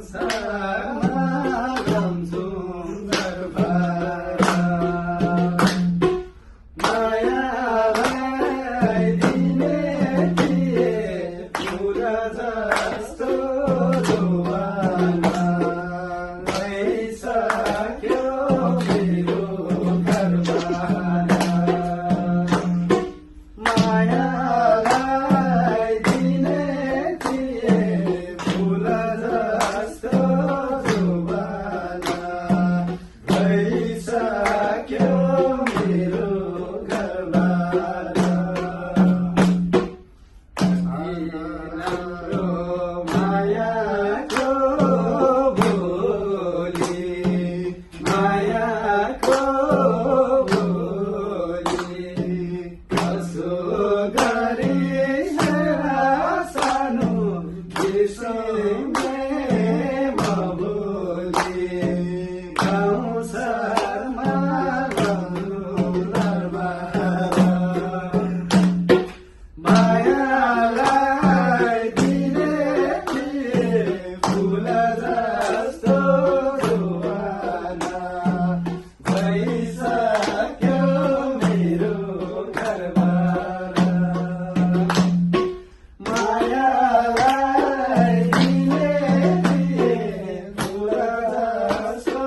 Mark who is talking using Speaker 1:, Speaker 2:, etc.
Speaker 1: संसारमा सुन्दर भएर मायालाई दिने थिए फुल जस्तो जोवाना गइसक्यो मेरो घरबाट मायालाई दिने थिए फुल जस्तो जोवाना गइसक्यो मेरो घरबाट राम्रो मायाको बोली मायाको बोली कसो गरी सानो विषयमा बोली गाउँ सहरमा मायालाई दिने थिए फुल जस्तो जोवाना गइसक्यो मेरो घरबाट मायालाई दिने थिए फुल जस्तो